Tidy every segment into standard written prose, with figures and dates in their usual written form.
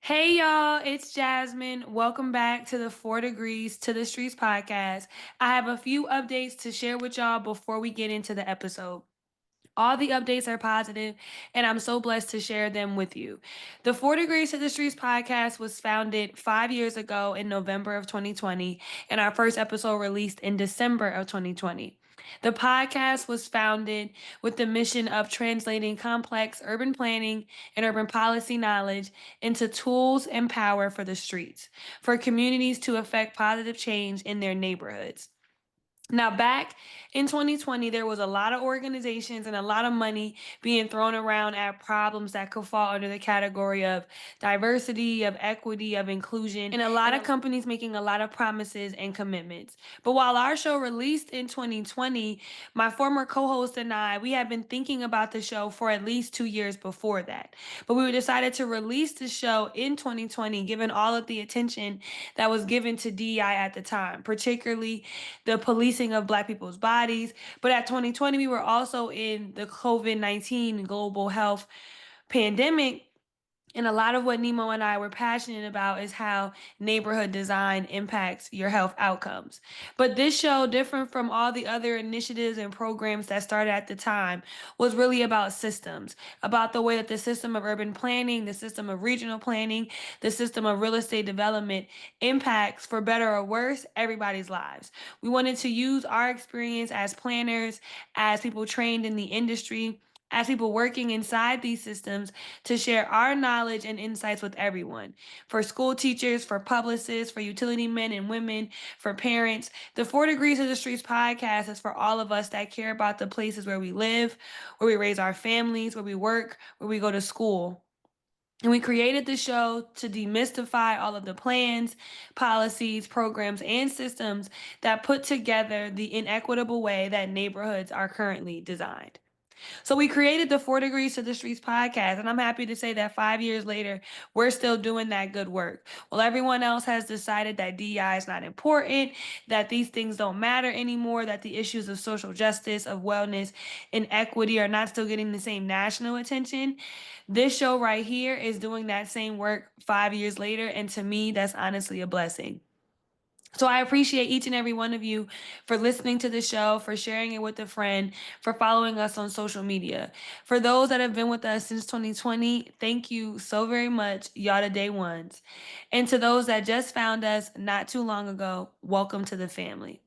Hey y'all, it's Jasmine. Welcome back to the 4 Degrees to the Streets podcast. I have a few updates to share with y'all before we get into the episode. All the updates are positive, and I'm so blessed to share them with you. The 4 Degrees to the Streets podcast was founded 5 years ago in November of 2020, and our first episode released in December of 2020. The podcast was founded with the mission of translating complex urban planning and urban policy knowledge into tools and power for the streets, for communities to affect positive change in their neighborhoods. Now, back in 2020, there was a lot of organizations and a lot of money being thrown around at problems that could fall under the category of diversity, of equity, of inclusion, and a lot of companies making a lot of promises and commitments. But while our show released in 2020, my former co host and I, we had been thinking about the show for at least 2 years before that. But we decided to release the show in 2020, given all of the attention that was given to DEI at the time, particularly the policing of Black people's bodies. But at 2020, we were also in the COVID-19 global health pandemic. And a lot of what Nimo and I were passionate about is how neighborhood design impacts your health outcomes. But this show, different from all the other initiatives and programs that started at the time, was really about systems, about the way that the system of urban planning, the system of regional planning, the system of real estate development impacts, for better or worse, everybody's lives. We wanted to use our experience as planners, as people trained in the industry, as people working inside these systems, to share our knowledge and insights with everyone. For school teachers, for publicists, for utility men and women, for parents. The 4 Degrees of the Streets podcast is for all of us that care about the places where we live, where we raise our families, where we work, where we go to school. And we created the show to demystify all of the plans, policies, programs, and systems that put together the inequitable way that neighborhoods are currently designed. So we created the 4 Degrees to the Streets podcast, and I'm happy to say that 5 years later, we're still doing that good work. While everyone else has decided that DEI is not important, that these things don't matter anymore, that the issues of social justice, of wellness, and equity are not still getting the same national attention, this show right here is doing that same work 5 years later, and to me, that's honestly a blessing. So I appreciate each and every one of you for listening to the show, for sharing it with a friend, for following us on social media. For those that have been with us since 2020, thank you so very much. Y'all the day ones. And to those that just found us not too long ago, welcome to the family.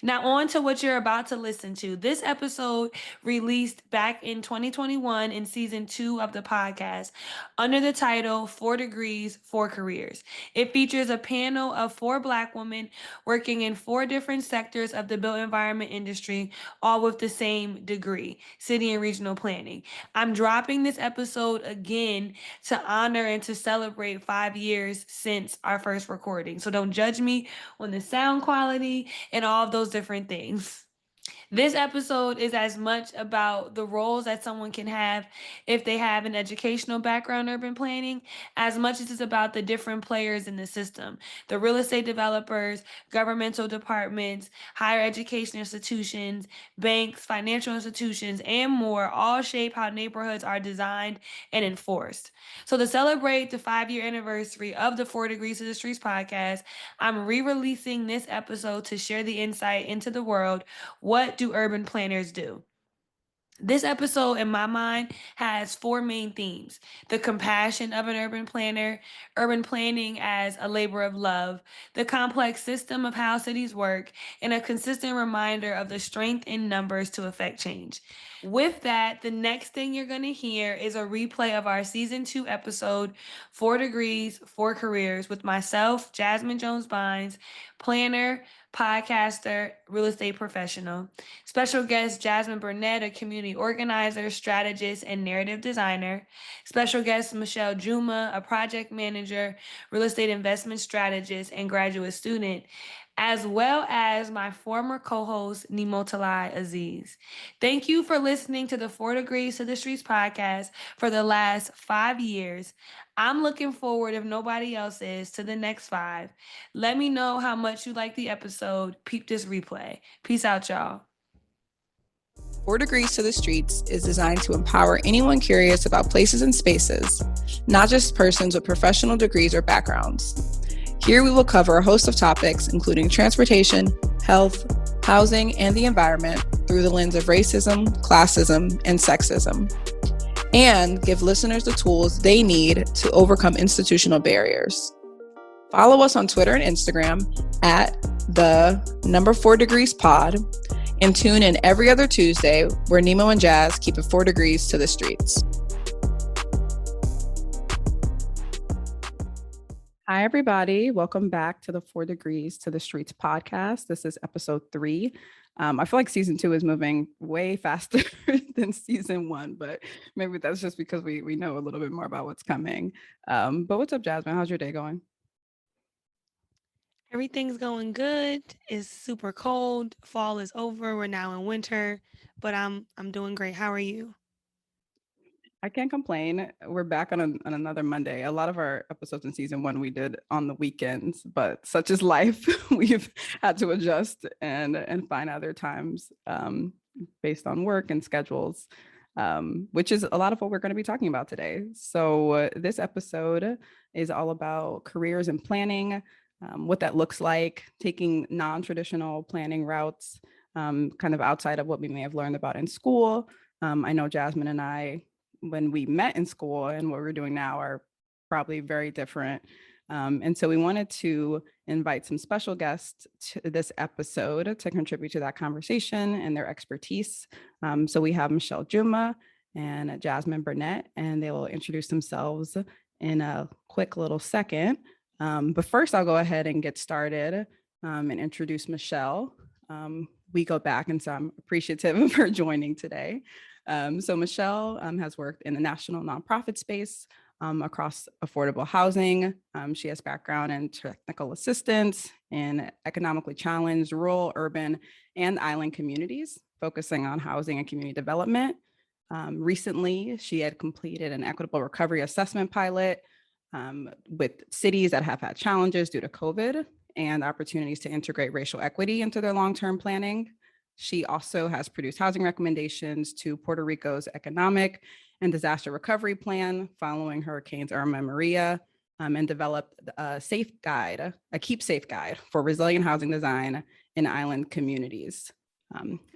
Now, on to what you're about to listen to. This episode released back in 2021 in season 2 of the podcast under the title 4 Degrees, 4 Careers. It features a panel of 4 Black women working in 4 different sectors of the built environment industry, all with the same degree, city and regional planning. I'm dropping this episode again to honor and to celebrate 5 years since our first recording. So don't judge me on the sound quality and all of those different things. This episode is as much about the roles that someone can have if they have an educational background in urban planning, as much as it's about the different players in the system. The real estate developers, governmental departments, higher education institutions, banks, financial institutions, and more all shape how neighborhoods are designed and enforced. So to celebrate the 5 year anniversary of the 4 Degrees to the Streets podcast, I'm re-releasing this episode to share the insight into the world. What do urban planners do? This episode, in my mind, has 4 main themes: the compassion of an urban planner, urban planning as a labor of love, the complex system of how cities work, and a consistent reminder of the strength in numbers to affect change. With that, the next thing you're going to hear is a replay of our season 2 episode, 4 Degrees, 4 Careers, with myself, Jasmine Jones Bynes, planner, podcaster, real estate professional. Special guest Jasmine Burnett, a community organizer, strategist, and narrative designer. Special guest Michelle Juma, a project manager, real estate investment strategist, and graduate student, as well as my former co-host Nimo Azeez. Thank you for listening to the 4 Degrees to the Streets podcast for the last 5 years. I'm looking forward, if nobody else is, to the next 5. Let me know how much you like the episode. Peep this replay. Peace out, y'all. 4 Degrees to the Streets is designed to empower anyone curious about places and spaces, not just persons with professional degrees or backgrounds. Here we will cover a host of topics, including transportation, health, housing, and the environment through the lens of racism, classism, and sexism, and give listeners the tools they need to overcome institutional barriers. Follow us on Twitter and Instagram at the 4 Degrees Pod, and tune in every other Tuesday where Nimo and Jazz keep it 4 degrees to the streets. Hi, everybody. Welcome back to the 4 Degrees to the Streets podcast. This is episode 3. I feel like season 2 is moving way faster than season 1, but maybe that's just because we know a little bit more about what's coming. But what's up, Jasmine? How's your day going? Everything's going good. It's super cold. Fall is over. We're now in winter, but I'm doing great. How are you? I can't complain. We're back on another Monday. A lot of our episodes in season 1 we did on the weekends, but such is life. We've had to adjust and find other times based on work and schedules, which is a lot of what we're going to be talking about today. So this episode is all about careers and planning, what that looks like, taking non-traditional planning routes, kind of outside of what we may have learned about in school. I know Jasmine and I, when we met in school and what we're doing now, are probably very different. And so we wanted to invite some special guests to this episode to contribute to that conversation and their expertise. So we have Michelle Juma and Jasmine Burnett, and they will introduce themselves in a quick little second. But first, I'll go ahead and get started and introduce Michelle. We go back, and so I'm appreciative of her joining today. So Michelle has worked in the national nonprofit space across affordable housing. She has background in technical assistance in economically challenged rural, urban, and island communities, focusing on housing and community development. Recently, she had completed an equitable recovery assessment pilot with cities that have had challenges due to COVID and opportunities to integrate racial equity into their long-term planning. She also has produced housing recommendations to Puerto Rico's economic and disaster recovery plan following hurricanes Irma and Maria, and developed a keep safe guide for resilient housing design in island communities.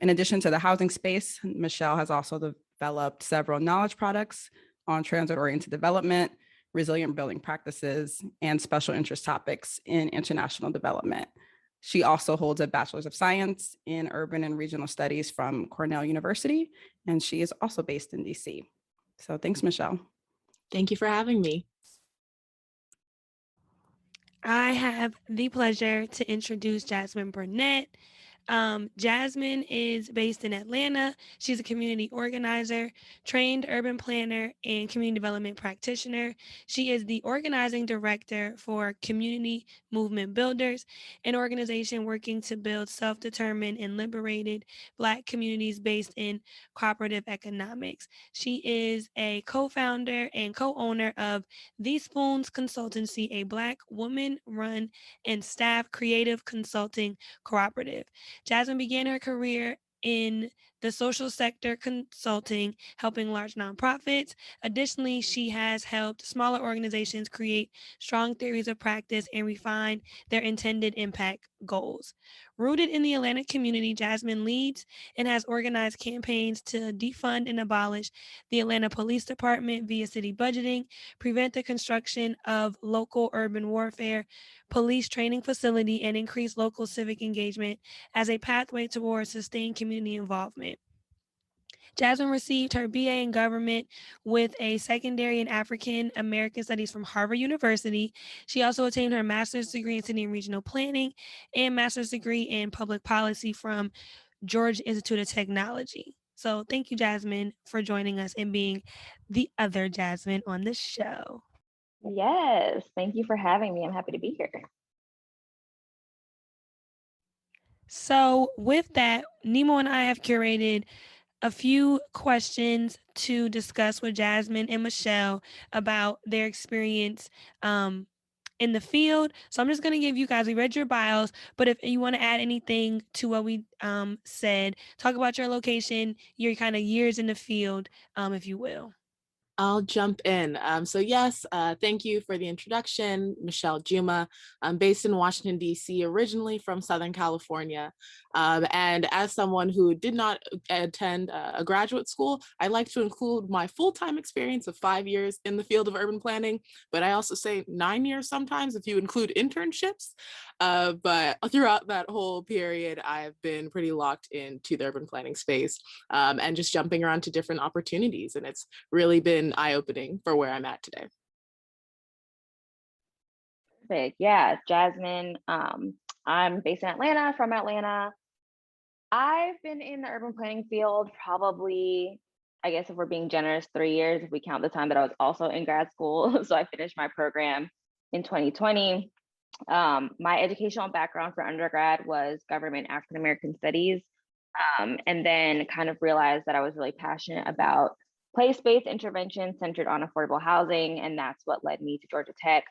In addition to the housing space, Michelle has also developed several knowledge products on transit-oriented development, resilient building practices, and special interest topics in international development. She also holds a Bachelor's of Science in Urban and Regional Studies from Cornell University, and she is also based in DC. So thanks, Michelle. Thank you for having me. I have the pleasure to introduce Jasmine Burnett. Jasmine is based in Atlanta. She's a community organizer, trained urban planner, and community development practitioner. She is the organizing director for Community Movement Builders, an organization working to build self-determined and liberated Black communities based in cooperative economics. She is a co-founder and co-owner of The Spoons Consultancy, a Black woman-run and staff creative consulting cooperative. Jasmine began her career in the social sector consulting, helping large nonprofits. Additionally, she has helped smaller organizations create strong theories of practice and refine their intended impact goals. Rooted in the Atlanta community, Jasmine leads and has organized campaigns to defund and abolish the Atlanta Police Department via city budgeting, prevent the construction of local urban warfare police training facility, and increase local civic engagement as a pathway towards sustained community involvement. Jasmine received her BA in government with a secondary in African American Studies from Harvard University. She also attained her master's degree in city and regional planning and master's degree in public policy from Georgia Institute of Technology. So thank you, Jasmine, for joining us and being the other Jasmine on the show. Yes, thank you for having me. I'm happy to be here. So with that, Nimo and I have curated a few questions to discuss with Jasmine and Michelle about their experience in the field. So I'm just going to give you guys, we read your bios, but if you want to add anything to what we said, talk about your location, your kind of years in the field, if you will. I'll jump in. So yes, thank you for the introduction, Michelle Juma. I'm based in Washington, D.C., originally from Southern California. And as someone who did not attend a graduate school, I like to include my full-time experience of 5 years in the field of urban planning, but I also say 9 years sometimes if you include internships. But throughout that whole period, I've been pretty locked into the urban planning space and just jumping around to different opportunities. And it's really been eye-opening for where I'm at today. Perfect. Yeah, Jasmine. I'm based in Atlanta, from Atlanta. I've been in the urban planning field probably, I guess if we're being generous, 3 years, if we count the time that I was also in grad school. So I finished my program in 2020. My educational background for undergrad was government African American studies, and then kind of realized that I was really passionate about place-based intervention centered on affordable housing, and that's what led me to Georgia Tech.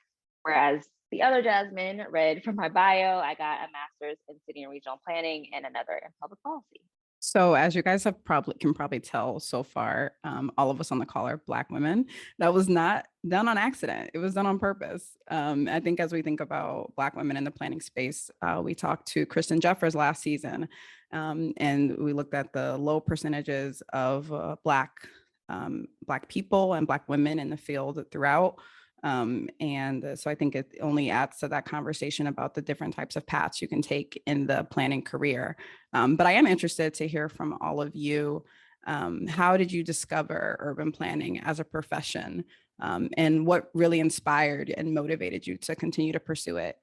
Whereas the other Jasmine read from my bio, I got a master's in city and regional planning and another in public policy. So as you guys have probably tell so far, all of us on the call are Black women. That was not done on accident. It was done on purpose. I think as we think about Black women in the planning space, we talked to Kristen Jeffers last season, and we looked at the low percentages of Black people and Black women in the field throughout. And so I think it only adds to that conversation about the different types of paths you can take in the planning career. But I am interested to hear from all of you. How did you discover urban planning as a profession? And what really inspired and motivated you to continue to pursue it?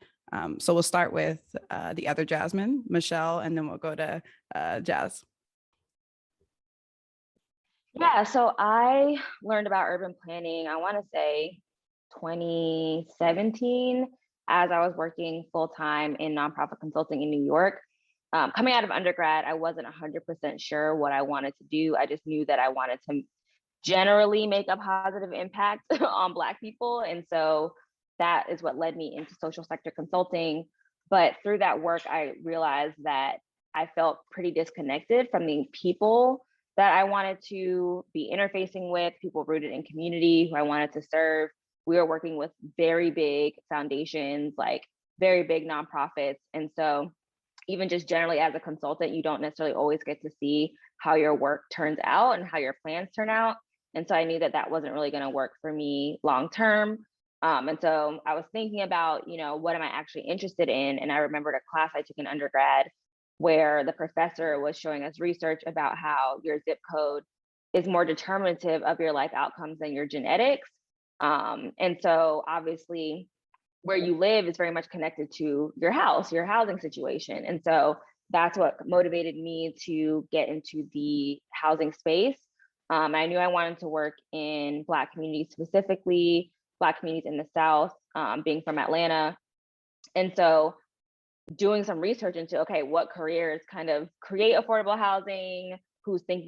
So we'll start with the other Jasmine, Michelle, and then we'll go to Jazz. Yeah, so I learned about urban planning, I want to say 2017, as I was working full-time in nonprofit consulting in New York. Coming out of undergrad, I wasn't 100% sure what I wanted to do. I just knew that I wanted to generally make a positive impact on Black people. And so that is what led me into social sector consulting. But through that work, I realized that I felt pretty disconnected from the people that I wanted to be interfacing with, people rooted in community who I wanted to serve. We were working with very big foundations, like very big nonprofits. And so even just generally as a consultant, you don't necessarily always get to see how your work turns out and how your plans turn out. And so I knew that that wasn't really going to work for me long term. And so I was thinking about, what am I actually interested in? And I remembered a class I took in undergrad where the professor was showing us research about how your zip code is more determinative of your life outcomes than your genetics. And so obviously where you live is very much connected to your house, your housing situation. And so that's what motivated me to get into the housing space. I knew I wanted to work in Black communities, specifically Black communities in the South, being from Atlanta. And so doing some research into, okay, what careers kind of create affordable housing, who's thinking